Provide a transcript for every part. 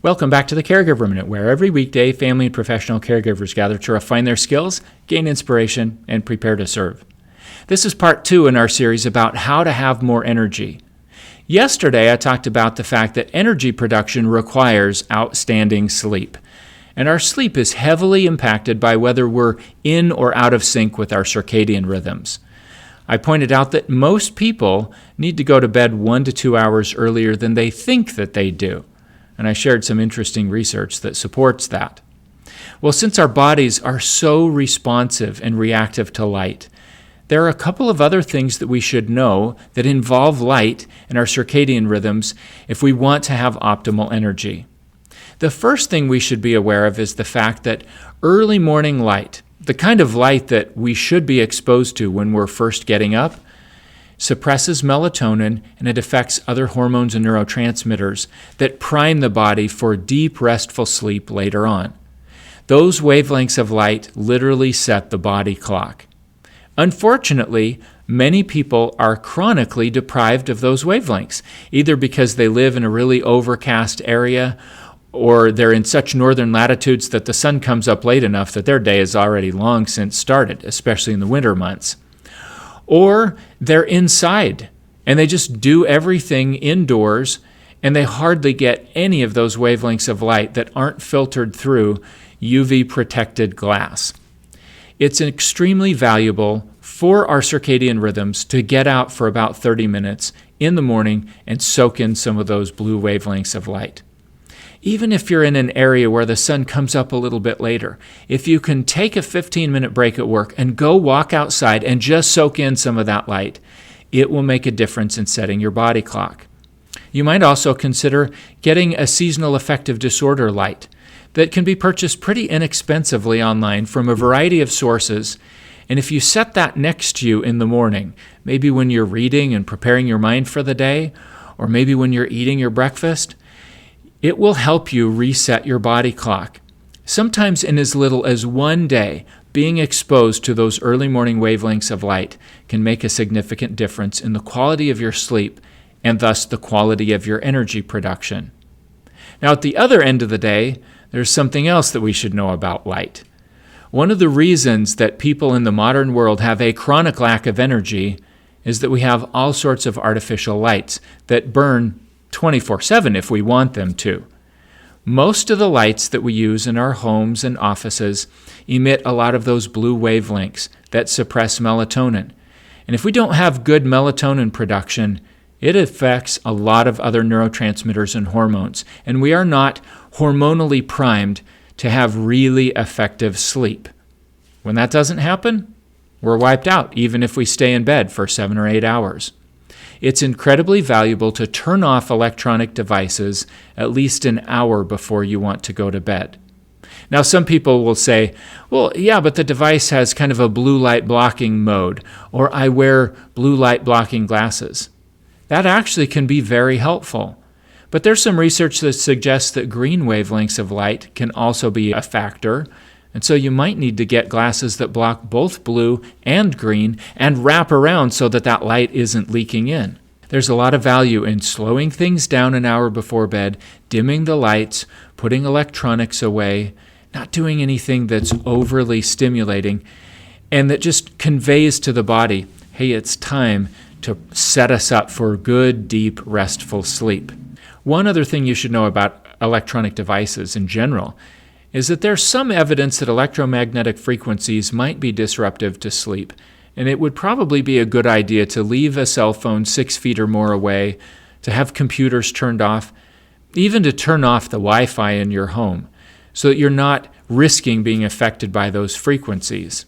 Welcome back to the Caregiver Minute, where every weekday family and professional caregivers gather to refine their skills, gain inspiration, and prepare to serve. This is part 2 in our series about how to have more energy. Yesterday, I talked about the fact that energy production requires outstanding sleep. And our sleep is heavily impacted by whether we're in or out of sync with our circadian rhythms. I pointed out that most people need to go to bed 1 to 2 hours earlier than they think that they do. And I shared some interesting research that supports that. Well, since our bodies are so responsive and reactive to light, there are a couple of other things that we should know that involve light and our circadian rhythms if we want to have optimal energy. The first thing we should be aware of is the fact that early morning light, the kind of light that we should be exposed to when we're first getting up, suppresses melatonin, and it affects other hormones and neurotransmitters that prime the body for deep, restful sleep later on. Those wavelengths of light literally set the body clock. Unfortunately, many people are chronically deprived of those wavelengths, either because they live in a really overcast area or they're in such northern latitudes that the sun comes up late enough that their day is already long since started, especially in the winter months. Or they're inside and they just do everything indoors and they hardly get any of those wavelengths of light that aren't filtered through UV protected glass. It's extremely valuable for our circadian rhythms to get out for about 30 minutes in the morning and soak in some of those blue wavelengths of light. Even if you're in an area where the sun comes up a little bit later, if you can take a 15-minute break at work and go walk outside and just soak in some of that light, it will make a difference in setting your body clock. You might also consider getting a seasonal affective disorder light that can be purchased pretty inexpensively online from a variety of sources. And if you set that next to you in the morning, maybe when you're reading and preparing your mind for the day, or maybe when you're eating your breakfast, it will help you reset your body clock. Sometimes in as little as 1 day, being exposed to those early morning wavelengths of light can make a significant difference in the quality of your sleep and thus the quality of your energy production. Now, at the other end of the day, there's something else that we should know about light. One of the reasons that people in the modern world have a chronic lack of energy is that we have all sorts of artificial lights that burn 24/7 if we want them to. Most of the lights that we use in our homes and offices emit a lot of those blue wavelengths that suppress melatonin. And if we don't have good melatonin production, it affects a lot of other neurotransmitters and hormones, and we are not hormonally primed to have really effective sleep. When that doesn't happen, we're wiped out, even if we stay in bed for 7 or 8 hours. It's incredibly valuable to turn off electronic devices at least an hour before you want to go to bed. Now, some people will say, well, yeah, but the device has kind of a blue light blocking mode, or I wear blue light blocking glasses. That actually can be very helpful. But there's some research that suggests that green wavelengths of light can also be a factor. And so you might need to get glasses that block both blue and green and wrap around so that that light isn't leaking in. There's a lot of value in slowing things down an hour before bed, dimming the lights, putting electronics away, not doing anything that's overly stimulating, and that just conveys to the body, hey, it's time to set us up for good, deep, restful sleep. One other thing you should know about electronic devices in general is that there's some evidence that electromagnetic frequencies might be disruptive to sleep, and it would probably be a good idea to leave a cell phone 6 feet or more away, to have computers turned off, even to turn off the Wi-Fi in your home, so that you're not risking being affected by those frequencies.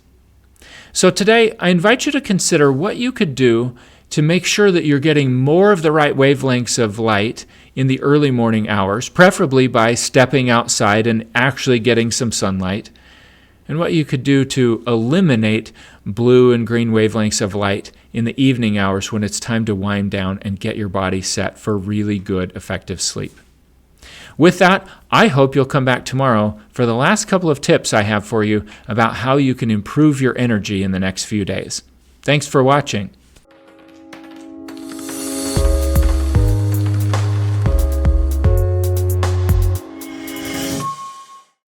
So today, I invite you to consider what you could do to make sure that you're getting more of the right wavelengths of light in the early morning hours, preferably by stepping outside and actually getting some sunlight, and what you could do to eliminate blue and green wavelengths of light in the evening hours when it's time to wind down and get your body set for really good, effective sleep. With that, I hope you'll come back tomorrow for the last couple of tips I have for you about how you can improve your energy in the next few days. Thanks for watching.